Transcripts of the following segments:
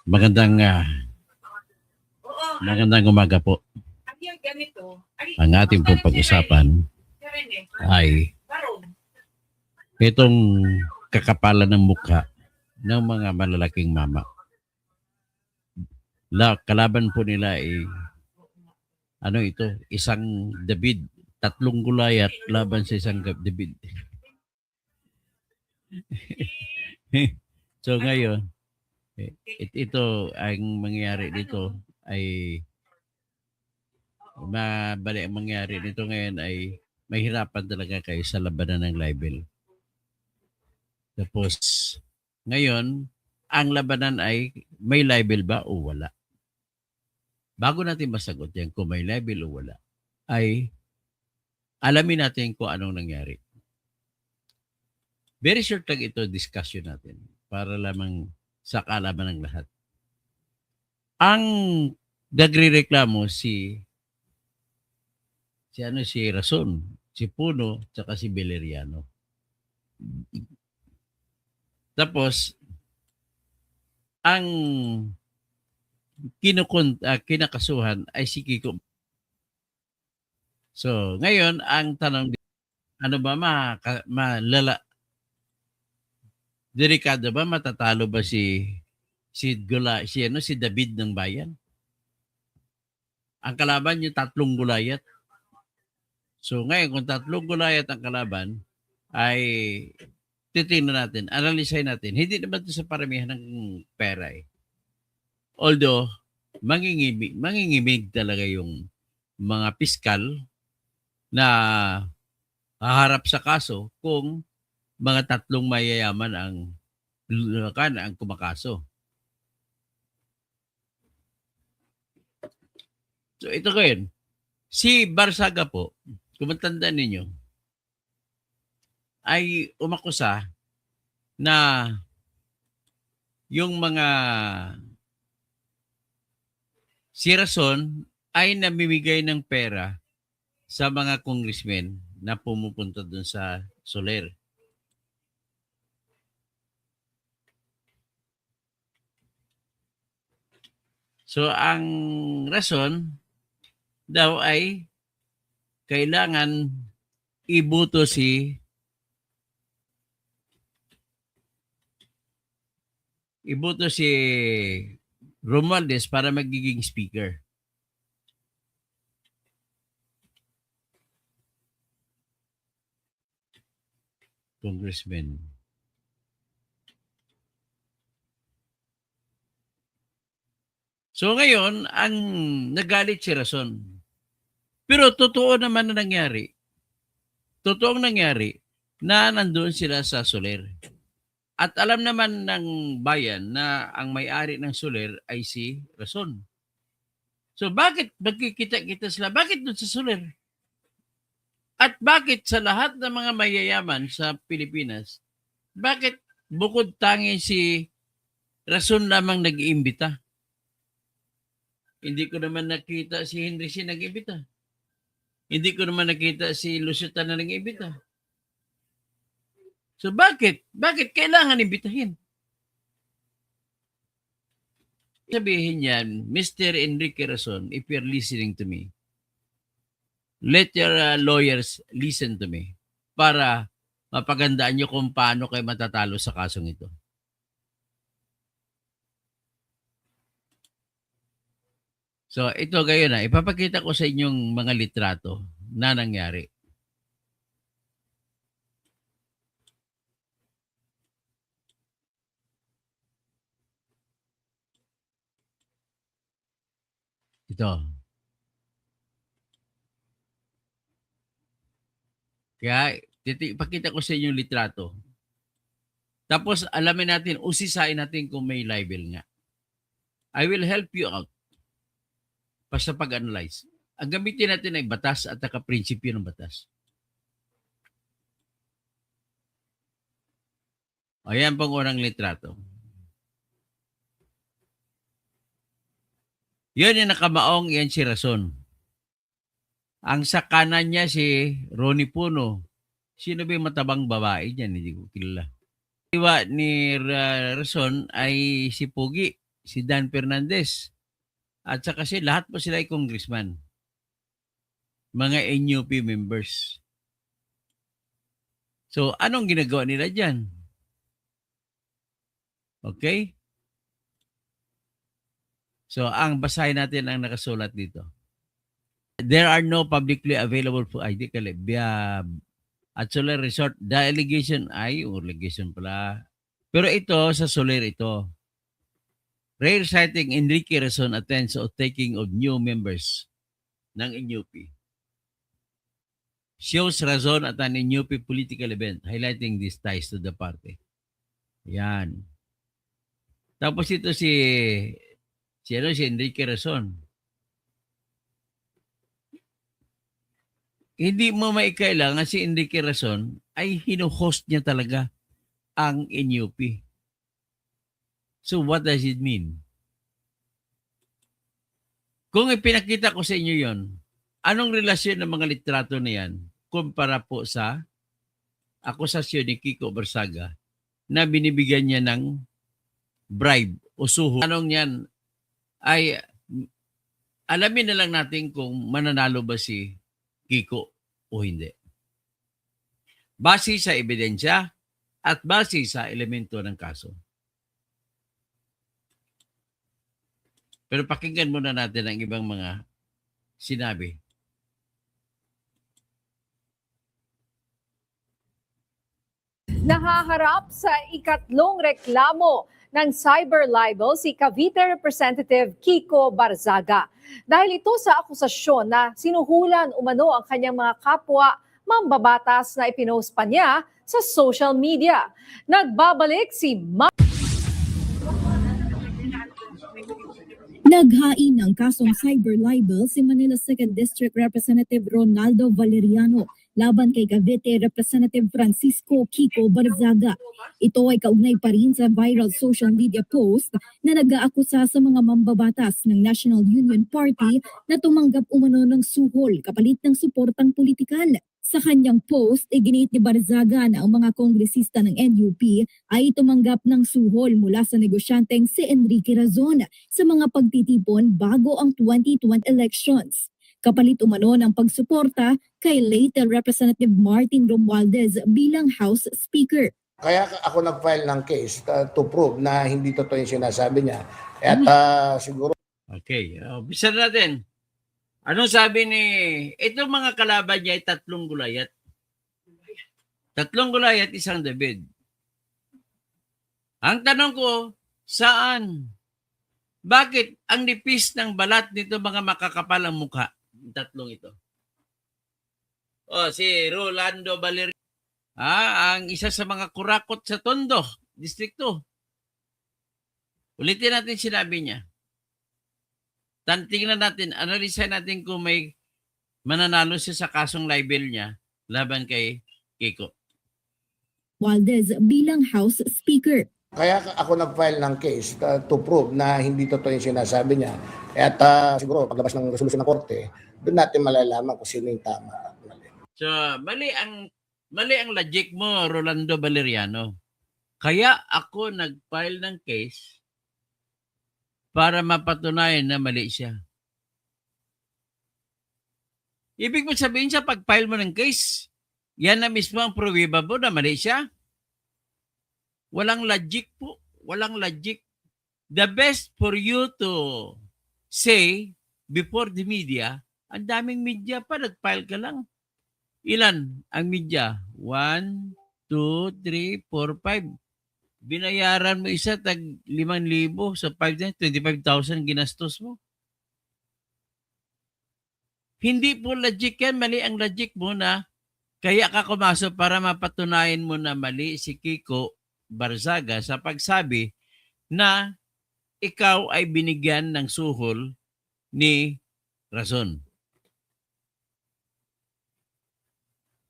Magandang umaga po. Ang ating pong pag-usapan ay itong kakapalan ng mukha ng mga malalaking mama. Kalaban po nila ay isang David, 3 Goliath laban sa isang David. So ngayon, ito ang mangyayari dito ay mabali ang mangyayari dito ngayon ay mahirapan talaga kayo sa labanan ng libel. Tapos ngayon, ang labanan ay may libel ba o wala? Bago natin masagot yan kung may libel o wala, ay alamin natin kung anong nangyari. Very short lang ito, discussion natin para lamang sa kaalaman ng lahat. Ang nagrereklamo si Rason, si Puno, tsaka si Valeriano. Tapos, ang kinakasuhan ay si Kiko. So, ngayon, ang tanong, ano ba delikado ba, matatalo ba si David ng bayan? Ang kalaban yung 3 Goliath. So ngayon, kung 3 Goliath ang kalaban, ay titingnan natin, analysehin natin. Hindi naman ito sa paramihan ng pera eh. Although, mangingimig talaga yung mga piskal na haharap sa kaso kung mga 3 mayayaman ang kumakaso. So ito ngayon, si Barsaga po, kung matandaan ninyo, ay umakusa na yung mga si Rason ay namimigay ng pera sa mga congressmen na pumupunta dun sa Soler. So ang rason daw ay kailangan iboto si Romualdez para magiging speaker. Congressman. So ngayon, ang nagalit si Rason. Pero totoo naman na nangyari. Totoong nangyari na nandoon sila sa Soler. At alam naman ng bayan na ang may-ari ng Soler ay si Rason. So bakit magkikita-kita sila? Bakit doon sa Soler? At bakit sa lahat ng mga mayayaman sa Pilipinas, bakit bukod tangi si Rason lamang nag-iimbita? Hindi ko naman nakita si Henry C. nag-imbita. Hindi ko naman nakita si Luceta na nag-imbita. So bakit? Bakit kailangan imbitahin? Sabihin yan, Mr. Enrique Rason, if you're listening to me, let your lawyers listen to me para mapagandaan nyo kung paano kayo matatalo sa kasong ito. So ito gayon na, ipapakita ko sa inyong mga litrato na nangyari. Ito. Kaya ipakita ko sa inyo yung litrato. Tapos alamin natin, usisain natin kung may libel nga. I will help you out. Basta pag-analyze. Ang gamitin natin ay batas at prinsipyo ng batas. Ayan pang unang litrato. Yan yung nakamaong, yan si Rason. Ang sa kanan niya si Ronnie Puno. Sino ba yung matabang babae dyan? Hindi ko kilala. Iwa ni Rason ay si Pugi. si Dan Fernandez. At saka lahat po sila ay congressman. Mga NUP members. So, anong ginagawa nila dyan? Okay? So, ang basahin natin ang nakasulat dito. There are no publicly available for ID at Soler Resort. The allegation allegation pala. Pero ito, sa Soler ito. Rare citing Enrique Razon attends o taking of new members ng NUP. Shows Razon at an NUP political event highlighting these ties to the party. Yan. Tapos ito si Enrique Razon. Hindi mo maikailangan si Enrique Razon ay hino-host niya talaga ang NUP. So what does it mean? Kung ipinakita ko sa inyo yon, anong relasyon ng mga litrato na yan kumpara po sa akusasyon ni Kiko Barzaga na binibigyan niya ng bribe o suho? Anong yan ay alamin na lang natin kung mananalo ba si Kiko o hindi. Base sa ebidensya at base sa elemento ng kaso. Pero pakinggan muna natin ang ibang mga sinabi. Nahaharap sa ikatlong reklamo ng cyber libel si Cavite Representative Kiko Barzaga. Dahil ito sa akusasyon na sinuhulan umano ang kanyang mga kapwa mambabatas na ipinost pa niya sa social media. Nagbabalik si Naghain ng kasong cyber libel si Manila 2nd District Representative Ronaldo Valeriano laban kay Cavite Representative Francisco Kiko Barzaga. Ito ay kaugnay pa rin sa viral social media post na nag-aakusa sa mga mambabatas ng National Union Party na tumanggap umano ng suhol kapalit ng suportang politikal. Sa kanyang post, iginit ni Barzaga na ang mga kongresista ng NUP ay tumanggap ng suhol mula sa negosyanteng si Enrique Razon sa mga pagtitipon bago ang 2020 elections. Kapalit umano ng pagsuporta kay late Representative Martin Romualdez bilang House Speaker. Kaya ako nag-file ng case to prove na hindi totoo yung sinasabi niya. At siguro... Okay, bisa natin. Anong sabi ni... Itong mga kalaban niya ay 3 Gulayat. 3 Gulayat, 1 David. Ang tanong ko, saan? Bakit ang nipis ng balat nito mga makakapal ang mukha? 3 ito. Si Rolando Valeriano. Ang isa sa mga kurakot sa Tondo, distrikto. Ulitin natin sinabi niya. Tingnan natin, analyze natin kung may mananalo siya sa kasong libel niya laban kay Kiko. Valdez bilang House Speaker. Kaya ako nag-file ng case to prove na hindi totoo yung sinasabi niya. At siguro paglabas ng resolusyon ng korte, doon natin malalaman kung sino yung tama at mali. So, mali ang logic mo, Rolando Valeriano. Kaya ako nag-file ng case para mapatunayan na mali siya. Ibig mo sabihin sa pag-file mo ng case, yan na mismo ang pruweba mo na mali siya? Walang logic po. Walang logic. The best for you to say before the media, ang daming media pa, nag-file ka lang. Ilan ang media? 1, 2, 3, 4, 5. Binayaran mo isa tag 5,000 sa 5 25,000 ginastos mo. Hindi po logic yan. Mali ang logic mo na kaya ka kumasok para mapatunayan mo na mali si Kiko Barzaga sa pagsabi na ikaw ay binigyan ng suhol ni Razon.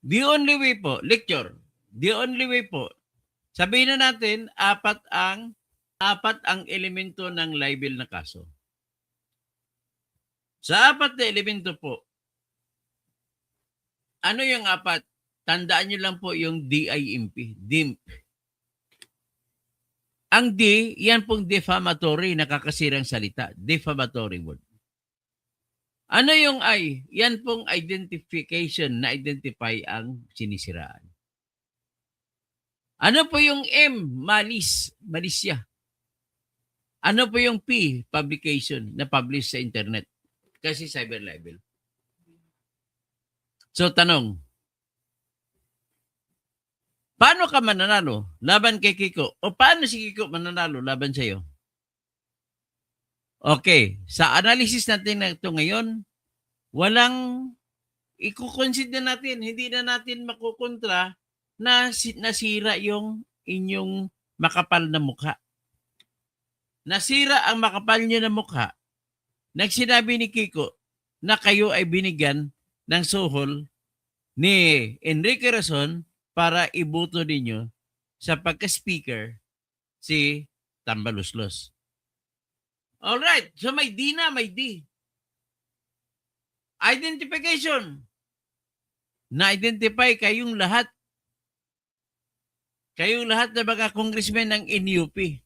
The only way po, lecture, the only way po, sabihin na natin, apat ang elemento ng libel na kaso. Sa 4 na elemento po, ano yung 4? Tandaan nyo lang po yung DIMP. Ang D, yan pong defamatory, nakakasirang salita. Defamatory word. Ano yung I? Yan pong identification na identify ang sinisiraan. Ano po yung M? Malis, malisya. Ano po yung P? Publication, na publish sa internet. Kasi cyber libel. So, tanong. Paano ka mananalo laban kay Kiko? O paano si Kiko mananalo laban sa'yo? Okay, sa analysis natin na ito ngayon, walang i-consider natin, hindi na natin makukontra na nasira yung inyong makapal na mukha. Nasira ang makapal nyo na mukha. Nagsinabi ni Kiko na kayo ay binigyan ng suhol ni Enrique Razon para iboto ninyo sa pagka-speaker si Tambaluslos. Alright, so may D na, may D. Identification. Na-identify kayong lahat. Kayong lahat na mga congressmen ng NUP,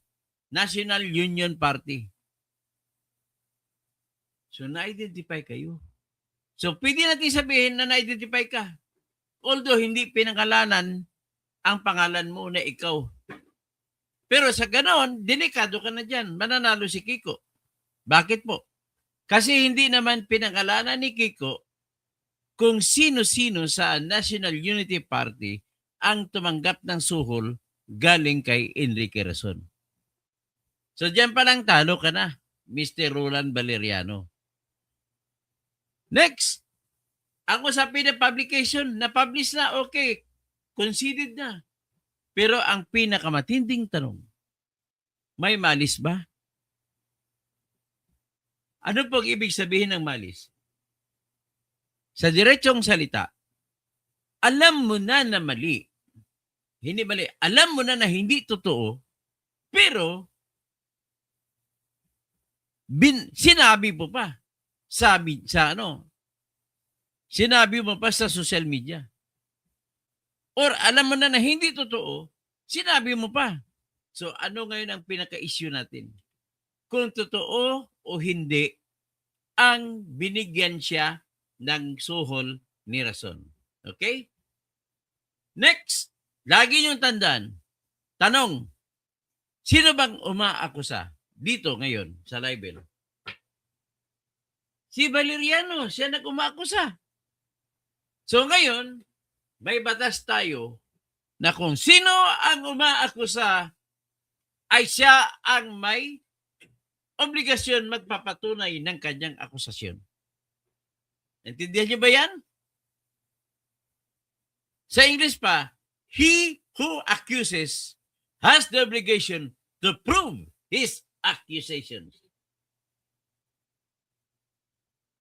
National Union Party. So, na-identify kayo. So, pwede natin sabihin na na-identify ka. Although, hindi pinangalanan ang pangalan mo na ikaw. Pero sa ganon, delikado ka na dyan. Mananalo si Kiko. Bakit po? Kasi hindi naman pinangalanan ni Kiko kung sino-sino sa National Unity Party ang tumanggap ng suhol galing kay Enrique Razon. So, dyan pa lang talo ka na, Mr. Roland Valeriano. Next, ang usapin ng publication, na-publish na, okay, conceded na. Pero ang pinakamatinding tanong, may malis ba? Ano pong ibig sabihin ng malis? Sa diretsong salita, alam mo na na mali. Hindi mali. Alam mo na na hindi totoo, pero sinabi mo pa. Sinabi mo pa sa social media. Or alam mo na na hindi totoo, sinabi mo pa. So ano ngayon ang pinaka-issue natin? Kung totoo o hindi ang binigyan siya ng suhol ni Razon. Okay? Next, lagi niyong tandaan. Tanong, sino bang umaakusa dito ngayon sa libel? Si Valeriano, siya nag-umaakusa. So ngayon, may batas tayo na kung sino ang umaakusa ay siya ang may obligasyon magpapatunay ng kanyang akusasyon. Naintindihan niyo ba yan? Sa English pa, he who accuses has the obligation to prove his accusations.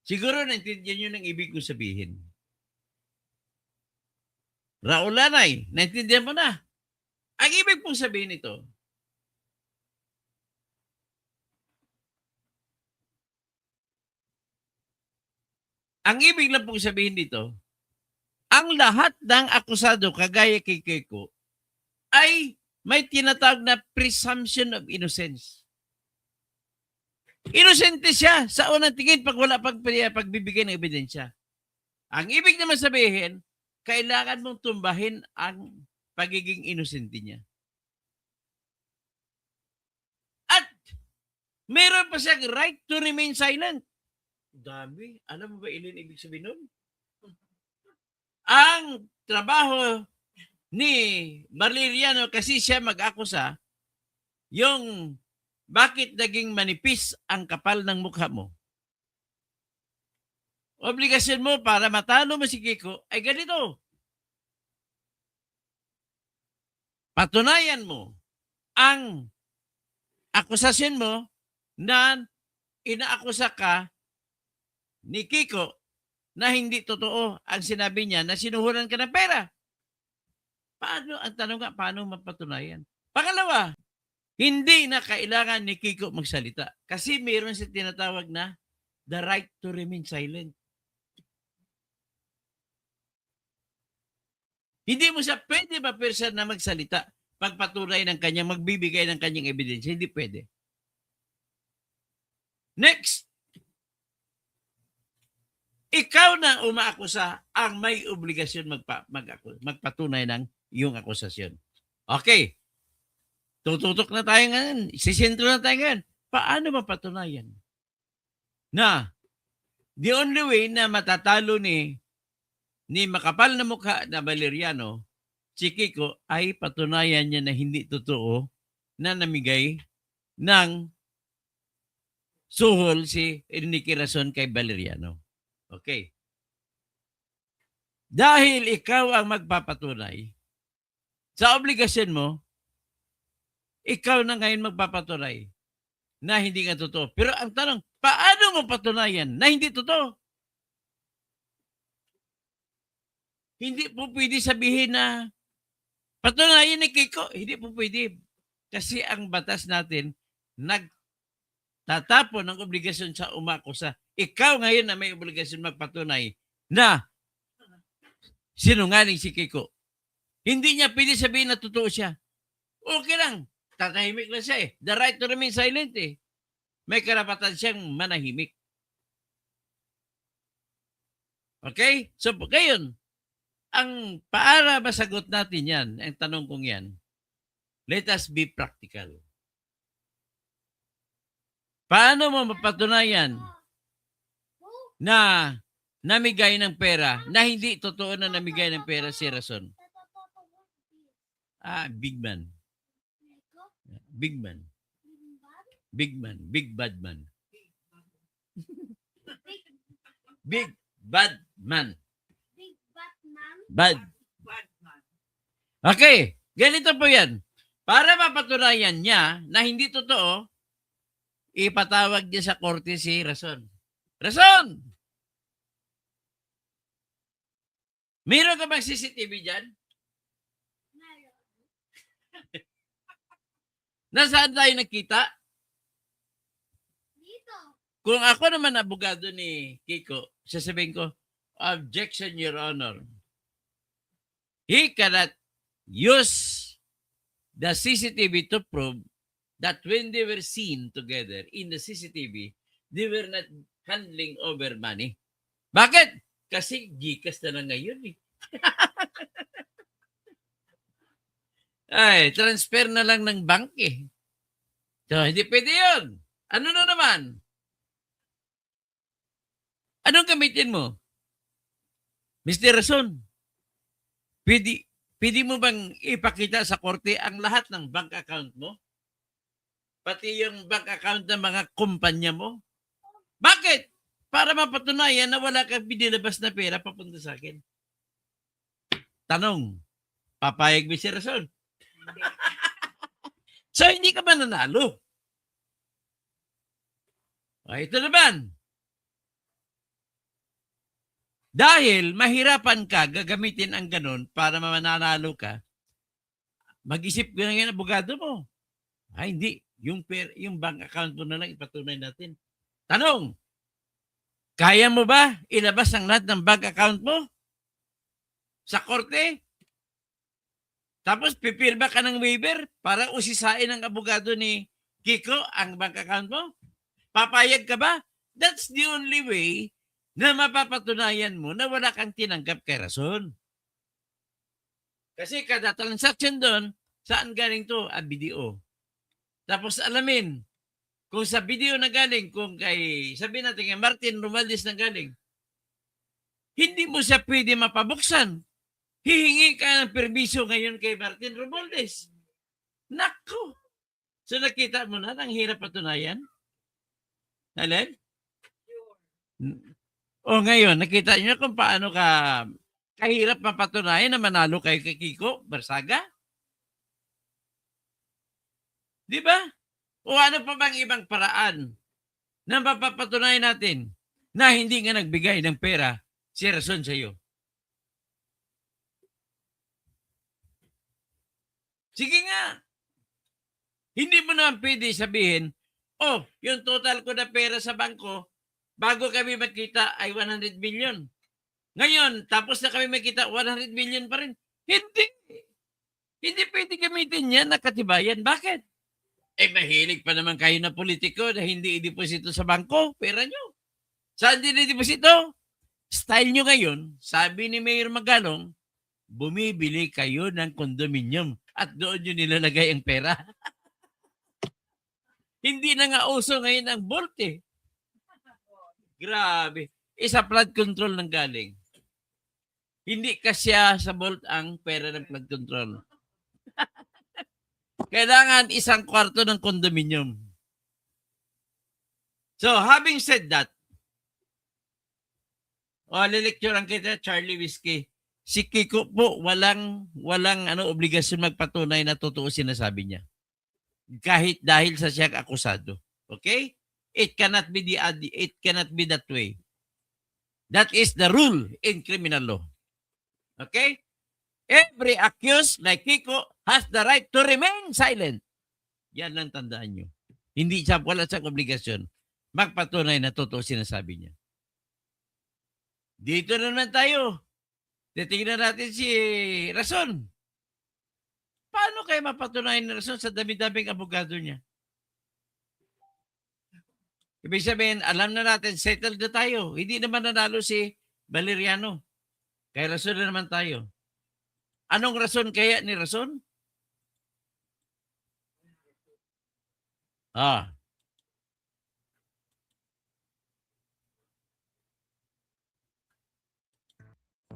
Siguro naintindihan niyo ng ibig kong sabihin. Raul Lanay, naintindihan mo na. Ang ibig pong sabihin nito, ang ibig lang pong sabihin dito, ang lahat ng akusado kagaya kay Kiko ay may tinatawag na presumption of innocence. Inosente siya sa unang tingin pag wala pagbibigay ng ebidensya. Ang ibig naman sabihin, kailangan mong tumbahin ang pagiging inosente niya. At meron pa siyang right to remain silent. Dami. Alam mo ba ilan ibig sabihin nun? Ang trabaho ni Valeriano kasi siya mag-akusa yung bakit naging manipis ang kapal ng mukha mo. Obligasyon mo para matalo mo si Kiko ay ganito. Patunayan mo ang akusasyon mo na inaakusa ka ni Kiko na hindi totoo ang sinabi niya na sinuhulan ka ng pera. Paano, ang tanong nga, paano mapatunayan? Pangalawa, hindi na kailangan ni Kiko magsalita kasi mayroon siya tinatawag na the right to remain silent. Hindi mo siya pwede ma-person na magsalita pagpatunay ng kanyang, magbibigay ng kanyang ebidensya. Hindi pwede. Next, ikaw na umaakusa ang may obligasyon magpatunay ng iyong akusasyon. Okay. Tututok na tayo ngayon. Sisentro na tayo ngayon. Paano mapatunayan na the only way na matatalo ni makapal na mukha na Valeriano, si Kiko, ay patunayan niya na hindi totoo na namigay ng suhol si Enrique Razon kay Valeriano. Okay. Dahil ikaw ang magpapatunay sa obligasyon mo, ikaw na ngayon magpapatunay na hindi nga totoo. Pero ang tanong, paano mo patunayan na hindi totoo? Hindi po pwede sabihin na patunayan ni Kiko. Hindi po pwede. Kasi ang batas natin nagtatapon ng obligasyon sa umakusa. Ikaw ngayon na may obligasyon magpatunay na sinungaling si Kiko. Hindi niya pwede sabihin na totoo siya. Okay lang. Tatahimik na siya eh. The right to remain silent eh. May karapatan siyang manahimik. Okay? So, ngayon, para masagot natin yan, ang tanong kong yan, let us be practical. Paano mo mapatunayan na namigay ng pera, na hindi totoo na namigay ng pera si Razon? Big man. Big man. Big man. Big bad man. Big bad man. Bad. Okay. Ganito po yan. Para mapatunayan niya na hindi totoo, ipatawag niya sa korte si Razon. Razon! Meron ka bang CCTV dyan? Nasaan tayo nakita? Dito. Kung ako naman abogado ni Kiko, sasabihin ko, objection, Your Honor. He cannot use the CCTV to prove that when they were seen together in the CCTV, they were not handling over money. Bakit? Kasi GCash na ngayon eh. Ay, transfer na lang ng bank eh. So, hindi pwede yun. Ano na naman? Anong gamitin mo? Mr. Razon, pwede mo bang ipakita sa korte ang lahat ng bank account mo? Pati yung bank account ng mga kumpanya mo? Bakit? Para mapatunayan na wala kang binilabas na pera papunta sa akin. Tanong, papayag mo si Razon? So, hindi ka ba nanalo? Ito naman. Dahil mahirapan ka gagamitin ang ganun para mananalo ka, mag-isip ka ng abogado mo. Hindi. Yung bank account mo na lang ipatunay natin. Tanong, kaya mo ba ilabas ang lahat ng bank account mo sa korte? Tapos pipirma ka ng waiver para usisain ng abogado ni Kiko ang bank account mo? Papayag ka ba? That's the only way na mapapatunayan mo na wala kang tinanggap kay Razon. Kasi kada transaction doon, saan galing to? BDO. Tapos alamin, kung sa video na galing, kung kay, sabihin natin kay Martin Romualdez na galing, hindi mo siya pwede mapabuksan. Hihingi ka ng permiso ngayon kay Martin Romualdez. Nako! So nakita mo na, ang hirap patunayan. Alin? O ngayon, nakita niyo kung paano kahirap mapatunayan na manalo kay Kiko Barzaga? Di ba? O ano pa bang ibang paraan na mapapatunayan natin na hindi nga nagbigay ng pera si Razon sa iyo? Sige nga. Hindi mo naman pwede sabihin, yung total ko na pera sa bangko, bago kami magkita ay 100 million. Ngayon, tapos na kami magkita, 100 million pa rin. Hindi. Hindi pwede gamitin yan na katibayan. Bakit? Mahilig pa naman kayo na politiko na hindi i-deposito sa bangko. Pera nyo. Saan dinideposito? Style nyo ngayon, sabi ni Mayor Magalong, bumibili kayo ng condominium at doon nyo nilalagay ang pera. Hindi na nga uso ngayon ang bolt eh. Grabe. Isa flood control nang galing. Hindi kasya sa bolt ang pera ng flood control. Kailangan isang kwarto ng condominium. So, having said that, lilecturean kita, Charlie Whiskey. Si Kiko po, walang obligasyon magpatunay na totoo sinasabi niya. Kahit dahil sa siyang akusado. Okay? It cannot be that way. That is the rule in criminal law. Okay? Every accused like Kiko has the right to remain silent. Yan lang tandaan nyo. Wala siyang obligasyon magpatunay na totoo sinasabi niya. Dito naman tayo. Titingnan natin si Rason. Paano kayo mapatunayan ni Rason sa dami-daming abogado niya? Ibig sabihin, alam na natin, settled na tayo. Hindi naman nanalo si Valeriano. Kaya Rason na naman tayo. Anong rason kaya ni Rason?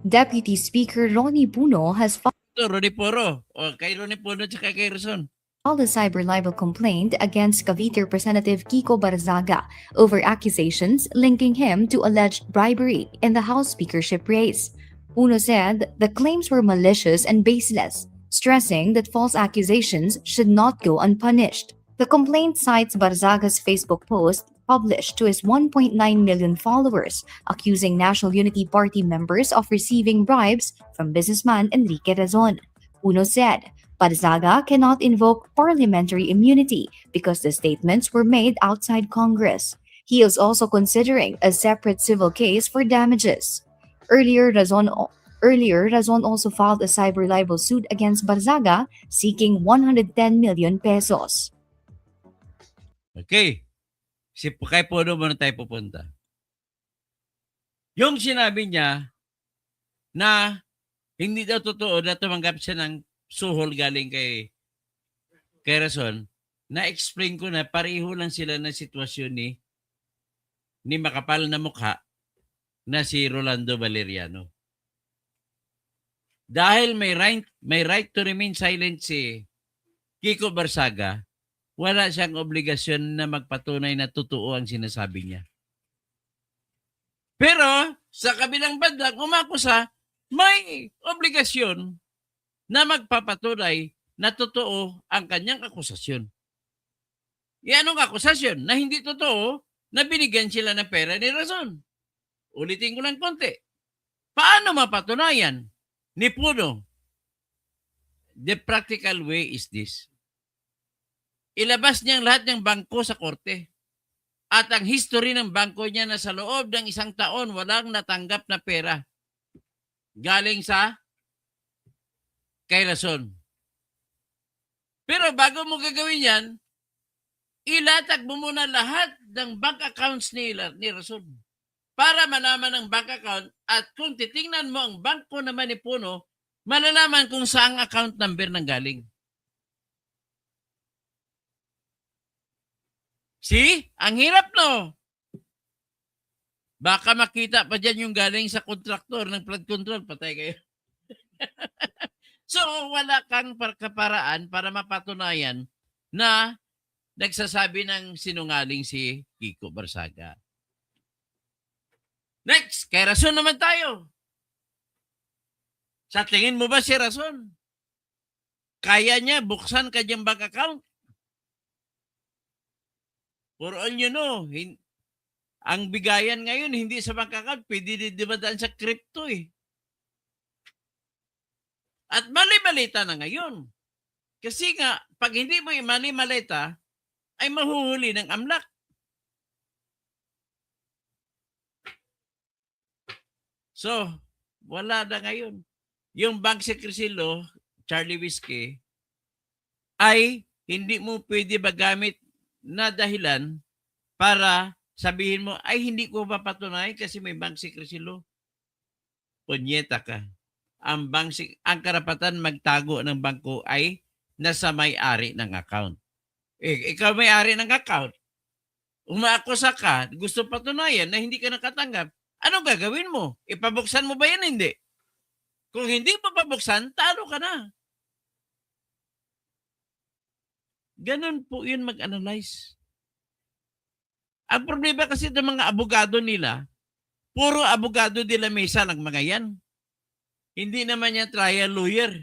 Deputy Speaker Ronnie Puno has Ito, Ronnie Poro. Kay Ronnie Poro at kay Rason. filed a cyber libel complaint against Cavite Representative Kiko Barzaga over accusations linking him to alleged bribery in the House speakership race. Puno said the claims were malicious and baseless, stressing that false accusations should not go unpunished. The complaint cites Barzaga's Facebook post published to his 1.9 million followers, accusing National Unity Party members of receiving bribes from businessman Enrique Razon. Puno said Barzaga cannot invoke parliamentary immunity because the statements were made outside Congress. He is also considering a separate civil case for damages. Earlier, Razon also filed a cyber libel suit against Barzaga, seeking 110 million pesos. Okay. Kay Puno muna tayo pupunta. Yung sinabi niya na hindi daw totoo na tumanggap siya ng suhol galing kay Rason, na-explain ko na pareho lang sila ng sitwasyon ni makapal na mukha na si Rolando Valeriano. Dahil may right to remain silent si Kiko Barzaga, wala siyang obligasyon na magpatunay na totoo ang sinasabi niya. Pero sa kabilang banda, umakusa, may obligasyon na magpapatunay na totoo ang kanyang akusasyon. Anong akusasyon? Na hindi totoo na binigyan sila ng pera ni Razon. Ulitin ko lang konti. Paano mapatunayan ni Puno? The practical way is this. Ilabas niyang lahat ng bangko sa korte. At ang history ng bangko niya na sa loob ng 1 taon walang natanggap na pera. Galing sa kay Razon. Pero bago mo gagawin yan, ilatag mo muna lahat ng bank accounts ni Razon. Para malaman ang bank account at kung titingnan mo ang bangko naman ni Puno, malalaman kung saang account number nang galing. See? Ang hirap, no? Baka makita pa dyan yung galing sa kontraktor ng flood control. Patay kayo. So, wala kang kaparaan para mapatunayan na nagsasabi ng sinungaling si Kiko Barzaga. Next, kay Razon naman tayo. Sa tingin mo ba si Razon? Kaya niya buksan kanyang bank account? For all you know, ang bigayan ngayon hindi sa bank account, pwede dimadaan sa crypto eh. At mali-malita na ngayon. Kasi nga, pag hindi mo mali-malita, ay mahuhuli ng AMLAC. So, wala na ngayon. Yung bank secrecy law, Charlie Whiskey, ay hindi mo pwede magamit na dahilan para sabihin mo, ay hindi ko papatunay kasi may bank secrecy law. Punyeta ka. Ang karapatan magtago ng bangko ay nasa may-ari ng account. Ikaw may-ari ng account. Umaakusa ka, gusto patunayan na hindi ka nakatanggap. Anong gagawin mo? Ipabuksan mo ba yan? Hindi. Kung hindi mo pabuksan, talo ka na. Ganun po yun mag-analyze. Ang problema kasi ng mga abogado nila, puro abogado de la mesa ng mga yan. Hindi naman yan trial lawyer.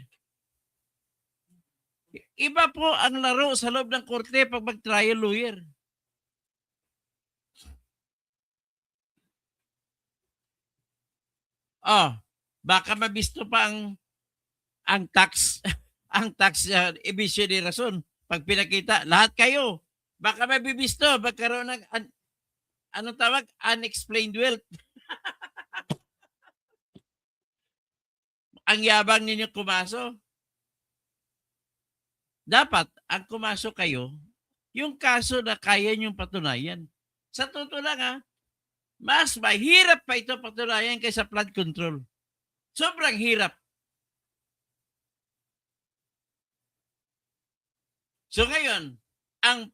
Iba po ang laro sa loob ng korte pag mag-trial lawyer. Baka mabisto pa ang tax ang tax emission ni rason pag pinakita lahat kayo. Baka mabibisto, magkaroon ng anong tawag? Unexplained wealth. Ang yabang ninyo kumaso. Dapat, ang kumaso kayo, yung kaso na kaya niyong patunayan. Sa totoo lang mas mahirap pa ito patunayan kaysa flood control. Sobrang hirap. So ngayon, ang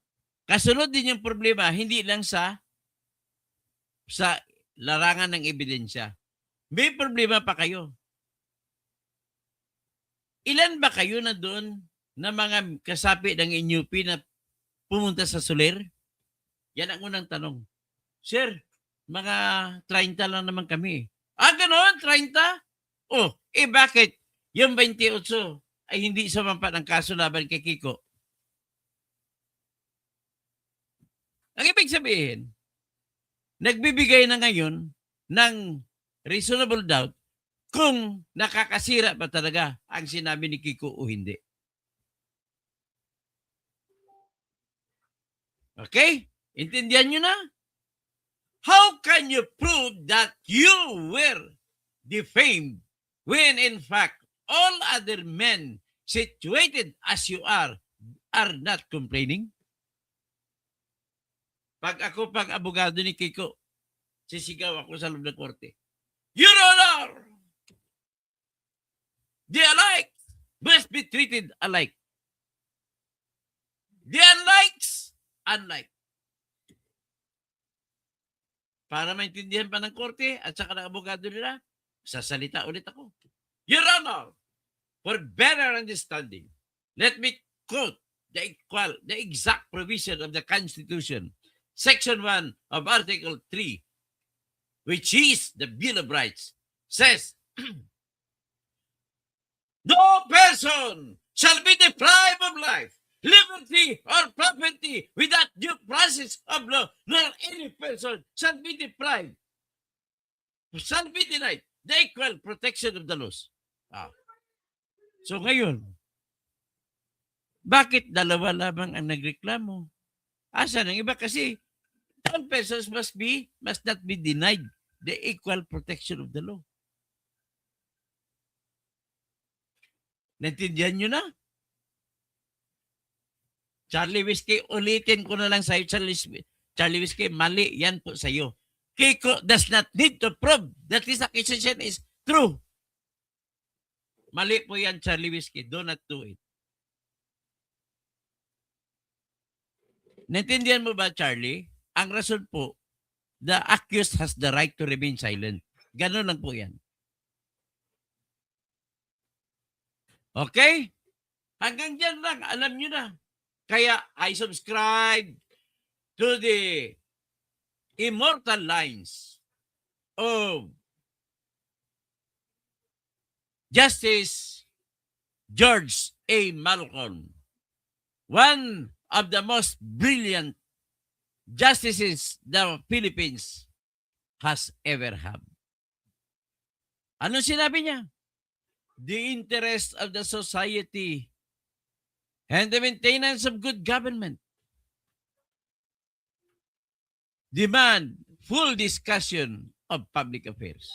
kasunod din yung problema, hindi lang sa larangan ng ebidensya. May problema pa kayo. Ilan ba kayo na doon na mga kasapi ng NUP na pumunta sa Soler? Yan ang unang tanong. Sir, mga 30 lang naman kami. Ganon? 30? Bakit? Yung 28 ay hindi sumampa ng kaso laban kay Kiko. Ang ibig sabihin, nagbibigay na ngayon ng reasonable doubt kung nakakasira ba talaga ang sinabi ni Kiko o hindi. Okay? Intindihan nyo na? How can you prove that you were defamed when in fact all other men situated as you are not complaining? Pag abogado ni Kiko, sisigaw ako sa loob ng korte. Your Honor! The alike must be treated alike. The unlikes, unlike. Para maintindihan pa ng korte at saka ng abogado nila, sasalita ulit ako. Your Honor, for better understanding, let me quote the exact provision of the Constitution, Section 1 of Article 3, which is the Bill of Rights, says, no person shall be deprived of life, liberty, or property without due process of law, nor any person shall be denied the equal protection of the laws. So ngayon, bakit dalawa lamang ang nagreklamo? Asan ang iba? Kasi all persons must not be denied the equal protection of the law. Naintindihan nyo na? Charlie Whiskey, ulitin ko na lang sa'yo, Charlie Whiskey, mali yan po sa'yo. Kiko does not need to prove that his accusation is true. Mali po yan, Charlie Whiskey. Do not do it. Naintindihan mo ba, Charlie? Ang rason po, the accused has the right to remain silent. Ganun lang po yan. Okay? Hanggang dyan lang, alam nyo na. Kaya I subscribe to the immortal lines of Justice George A. Malcolm, one of the most brilliant justices the Philippines has ever had. Ano sinabi niya? The interest of the society and the maintenance of good government demand full discussion of public affairs.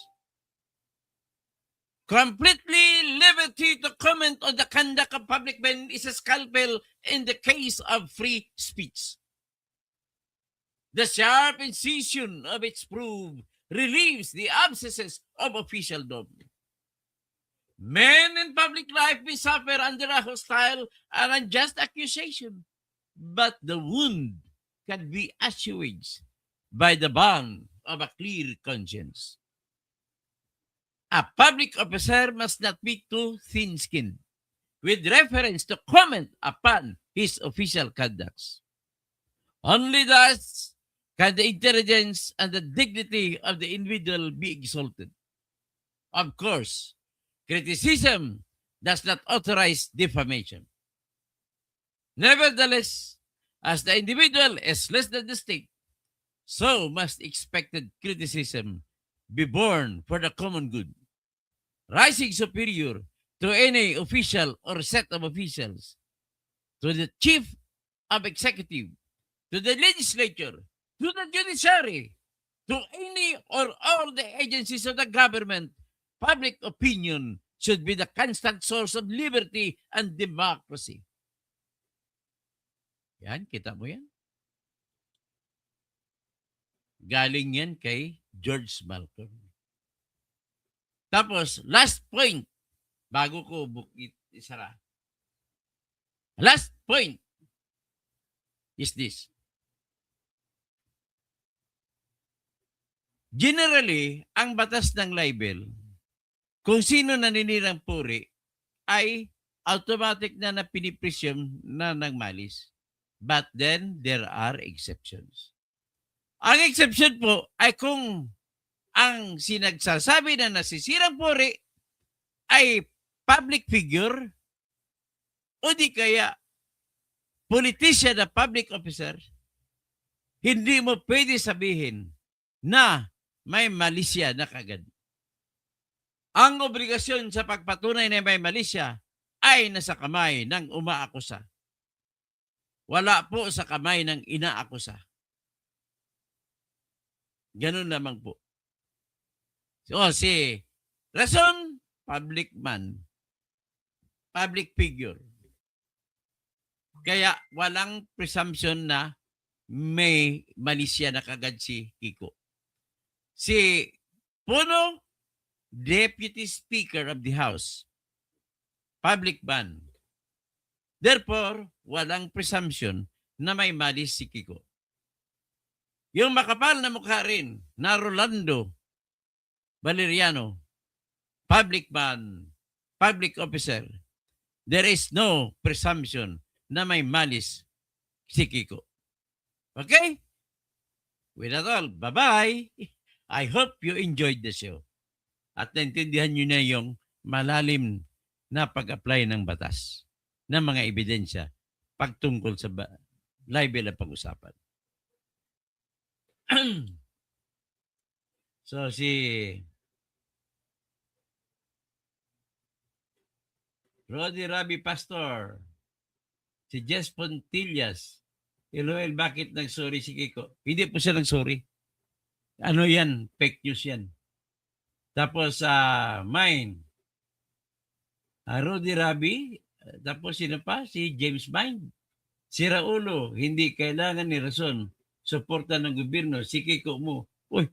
Completely liberty to comment on the conduct of public men is a scalpel in the case of free speech. The sharp incision of its proof relieves the abscesses of official dogma. Men in public life may suffer under a hostile and unjust accusation, but the wound can be assuaged by the balm of a clear conscience. A public officer must not be too thin-skinned with reference to comment upon his official conducts. Only thus can the intelligence and the dignity of the individual be exalted. Of course, criticism does not authorize defamation. Nevertheless, as the individual is less than the state, so must expected criticism be born for the common good, rising superior to any official or set of officials, to the chief of executive, to the legislature, to the judiciary, to any or all the agencies of the government. Public opinion should be the constant source of liberty and democracy. Yan, kita mo yan? Galing yan kay George Malcolm. Tapos, last point, bago ko isara. Last point is this. Generally, ang batas ng libel, kung sino naninirang puri, ay automatic na pinipresume na ng malis. But then, there are exceptions. Ang exception po ay kung ang sinagsasabi na nasisirang puri ay public figure o di kaya politician na public officer, hindi mo pwede sabihin na may malisya na kagad. Ang obligasyon sa pagpatunay na may malisya ay nasa kamay ng umaakusa. Wala po sa kamay ng inaakusa. Ganun naman po. So, si Rason, public man. Public figure. Kaya walang presumption na may malisya na kagad si Kiko. Si Puno, Deputy Speaker of the House. Public man. Therefore, walang presumption na may malis si Kiko. Yung makapal na mukha rin na Rolando Valeriano, public man, public officer, there is no presumption na may malis si Kiko. Okay? With that all, bye-bye. I hope you enjoyed the show. At naintindihan nyo na yung malalim na pag-apply ng batas ng mga ebidensya pagtungkol sa libel na pag-usapan. So, si Rodi Rabi Pastor, si Jess Pontillas, Eloel, bakit nag-sorry si Kiko? Hindi po siya nag-sorry. Ano yan? Fake news yan. Tapos, mine, Rodi Rabi, tapos sino pa? Si James Mind. Si Raulo, hindi kailangan ni Rason suporta ng gobyerno. Si Kiko mo. Uy,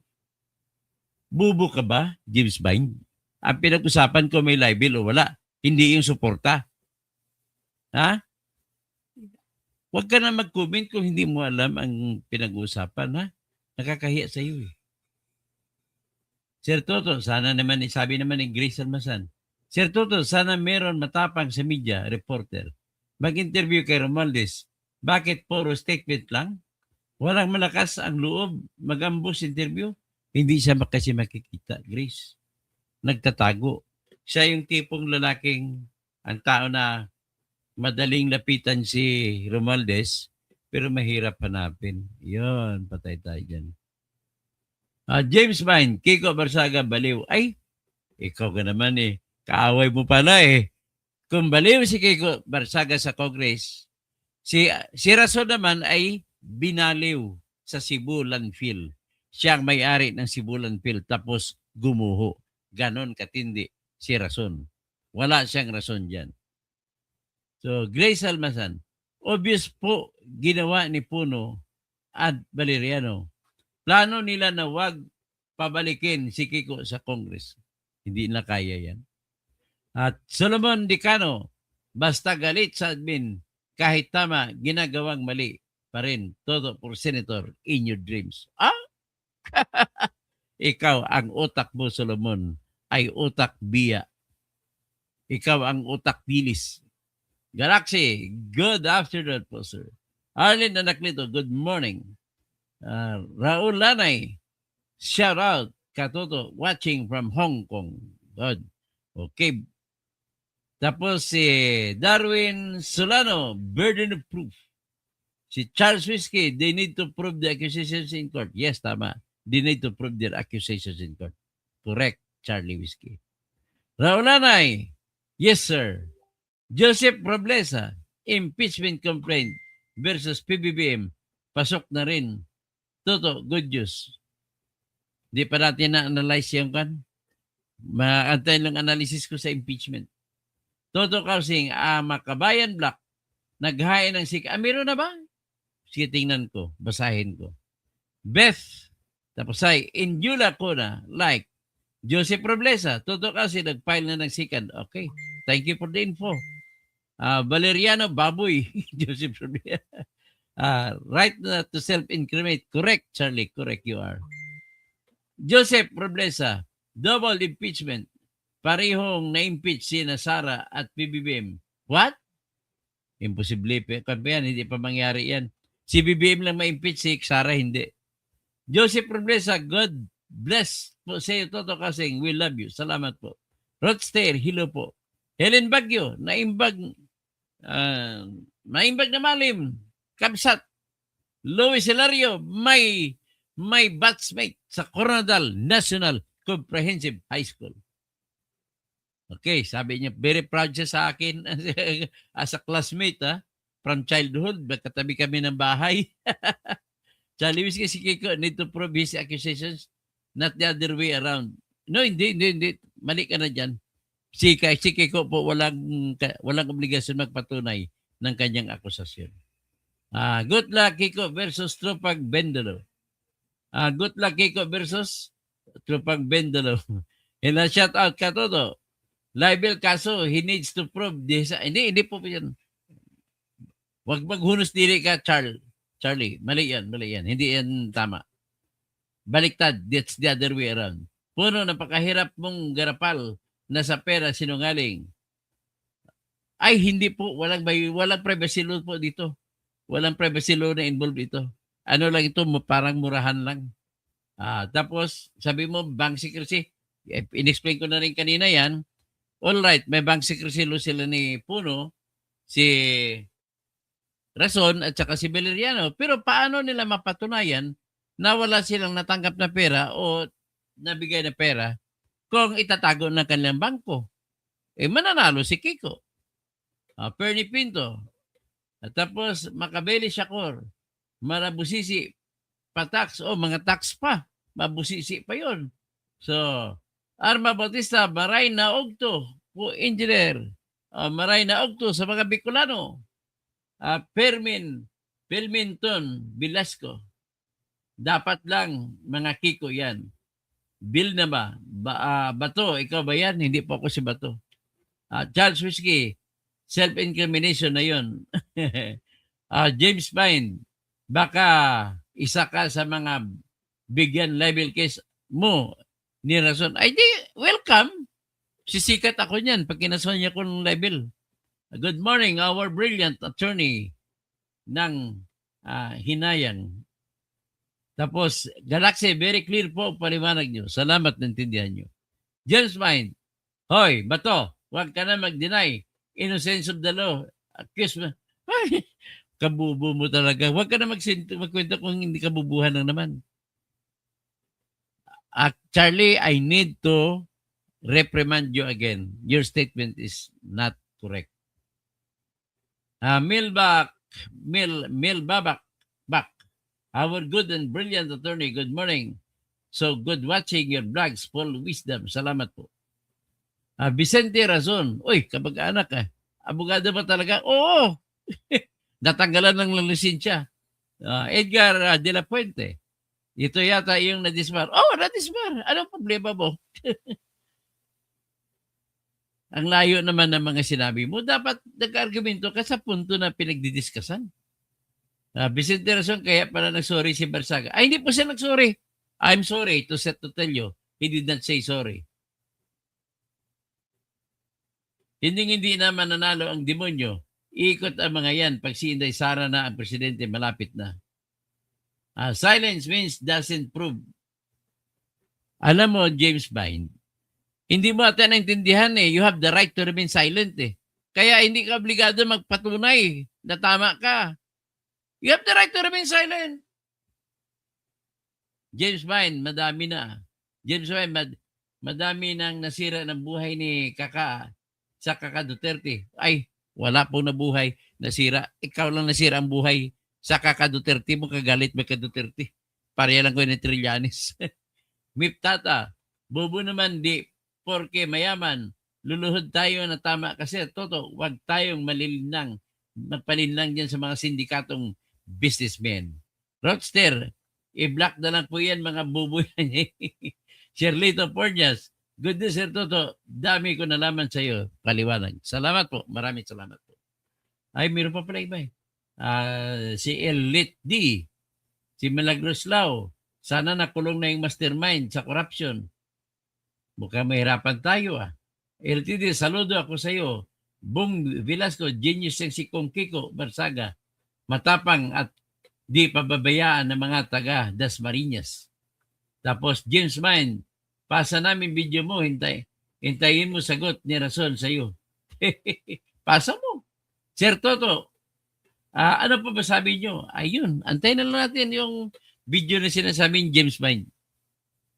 bubo ka ba, James Mind? Ang pinag-usapan ko may libel o wala. Hindi yung suporta. Ha? Huwag ka na mag-comment kung hindi mo alam ang pinag-uusapan, ha? Nakakahiya sa iyo, eh. Sir Toto, sana naman, sabi naman ni Grace Almasan, Sir Toto, sana meron matapang sa media, reporter, mag-interview kay Romualdez. Bakit puro statement lang? Walang malakas ang loob mag-ambos interview? Hindi siya kasi makikita, Grace. Nagtatago. Siya yung tipong lalaking ang tao na madaling lapitan si Romualdez pero mahirap hanapin. Yun, patay tayo dyan. James Vine, Kiko Barsaga, baliw. Ay, ikaw ka naman eh. Kaaway mo pala eh. Kung baliw si Kiko Barsaga sa Congress, si Rason naman ay binaliw sa Cebu Landfill. Siyang may-ari ng Cebu Landfill tapos gumuho. Ganon katindi si Rason. Wala siyang rason dyan. So, Grace Almasan, obvious po ginawa ni Puno at Valeriano. Plano nila na wag pabalikin si Kiko sa Congress. Hindi na kaya yan. At Solomon Dicano, basta galit sa admin, kahit tama, ginagawang mali pa rin. Todo for senator in your dreams. Ikaw, ang utak mo, Solomon, ay utak biya. Ikaw ang utak dilis. Galaxy, good afternoon po, sir. Arlene Anaklito, good morning. Raul Lanay, shout out, Katoto, watching from Hong Kong. Good. Okay. Tapos si Darwin Solano, burden of proof. Si Charles Whiskey, they need to prove the accusations in court. Yes, tama. They need to prove their accusations in court. Correct, Charlie Whiskey. Raul Lanay, yes, sir. Joseph Roblesa, impeachment complaint versus PBBM. Pasok na rin. Toto, good news. Di pa natin na-analyze yung kan. Maantay lang analysis ko sa impeachment. Toto Kausing, Makabayan Black, naghain ng meron na ba? Sige, tingnan ko. Basahin ko. Beth, tapos ay, Injula ko na, like, Joseph Roblesa, Toto Kausing, nag-file na ng second. Okay, thank you for the info. Valeriano Baboy, Joseph Roblesa. Right to self-incriminate. Correct, Charlie. Correct, you are. Joseph Roblesa, double impeachment. Parehong na-impeach si Sara at PBBM. What? Imposible. Yan, hindi pa mangyari yan. Si BBM lang ma-impeach, si Sara hindi. Joseph Roblesa, God bless po sa iyo, Toto Kasing. We love you. Salamat po. Rodster, hello po. Helen Bagyo, naimbag na malim. Kabsat. Louis Hilario, may batchmate sa Coronadal National Comprehensive High School. Okay, sabi niya, very proud siya sa akin as a classmate, from childhood. Katabi kami ng bahay. Charlie Whiskey, si Kiko need to prove his accusations, not the other way around. No, hindi. Mali ka na dyan. Si Kiko po walang obligasyon magpatunay ng kanyang akusasyon. Good luck, Kiko versus Tropag Bendolo. Good luck, Kiko versus Tropag Bendolo. And shout out ka todo. Libel kaso, he needs to prove this. Hindi po yan. Huwag maghunos diri ka, Charlie. Mali yan. Hindi yan tama. Baliktad. That's the other way around. Puno, napakahirap mong garapal na sa pera sinungaling. Ay, hindi po. Walang privacy law po dito. Walang privacy law na involved dito. Ano lang ito, parang murahan lang. Tapos, sabi mo, bank secrecy. In-explain ko na rin kanina yan. All right, may bank secrecy law sila ni Puno, si Rason at saka si Valeriano. Pero paano nila mapatunayan na wala silang natanggap na pera o nabigay na pera kung itatago ng kanilang bangko? Mananalo si Kiko. Perny Pinto. At tapos Makabeli Shakur. Marabusisi Patax. Mga tax pa. Mabusisi pa yon. So, Arma Bautista, maray na ogto po engineer. Maray na ogto sa mga Bicolano. Pelminton Velasco. Dapat lang mga Kiko yan. Bill na ba? Bato, ikaw ba yan? Hindi po ako si Bato. Charles Whiskey, self-incrimination na yun. James Pine, baka isa ka sa mga bigyan libel case mo ni Rason. Ay di, welcome. Sisikat ako niyan pag kinason niya ko ng libel. Good morning, our brilliant attorney ng Hinayang. Tapos, Galaxy, very clear po paliwanag niyo. Salamat, naintindihan niyo. James Mind, hoy, Bato, huwag ka na mag-deny. Innocence of the law. Accuse mo. Ay, kabubo mo talaga. Huwag ka na magkwento kung hindi kabubuhan lang naman. Charlie, I need to reprimand you again. Your statement is not correct. Milbabak, our good and brilliant attorney, good morning. So good watching your blogs, full wisdom. Salamat po. Vicente Razon. Uy, kamag-anak abogado ba talaga? Oo. Natanggalan ng lisensya. Edgar de la Puente. Ito yata yung nadisbar. Oh, nadisbar. Anong problema mo? Ang layo naman ng mga sinabi mo. Dapat nag-argumento ka sa punto na pinagdidiskasan. Vicente Razon, kaya pala nag-sorry si Barsaga. Ay, hindi po siya nag-sorry. I'm sorry to tell you. He did not say sorry. Hindi naman nanalo ang demonyo. Iikot ang mga yan pag si Inday Sara na ang presidente, malapit na. Silence means doesn't prove. Alam mo, James Vine, hindi mo ata naintindihan You have the right to remain silent Kaya hindi ka obligado magpatunay na tama ka. You have the right to remain silent. James Vine, madami na. James Vine, madami nang nasira ng buhay ni sa Kaka Duterte. Ay, wala pong nabuhay, nasira. Ikaw lang nasira ang buhay sa Kaka Duterte mo, kagalit ba ka Duterte? Pareha lang ko ni Trillanes. Mip Tata, bobo naman di, porke mayaman, luluhod tayo na tama kasi toto, wag tayong magpalinlang dyan sa mga sindikatong businessmen. Roadster, i-block na lang po yan mga bobo yan. Sherlito Pornias, good day, Sir Toto. Dami ko nalaman sa iyo. Paliwanag. Salamat po. Maraming salamat po. Ay, meron pa pala iba si Elite D. Si Milagros Lau. Sana nakulong na yung mastermind sa corruption. Mukhang mahirapan tayo LTD, saludo ako sa iyo. Bong Velasco, genius yung si Kong Kiko Barsaga. Matapang at di pababayaan ng mga taga Dasmariñas. Tapos James Mine, pasa namin video mo, hintayin mo sagot ni Razon sa iyo. Pasa mo. Sir Toto, ano pa ba sabi nyo? Ayun, antayin na lang natin yung video na sinasabing James Mine.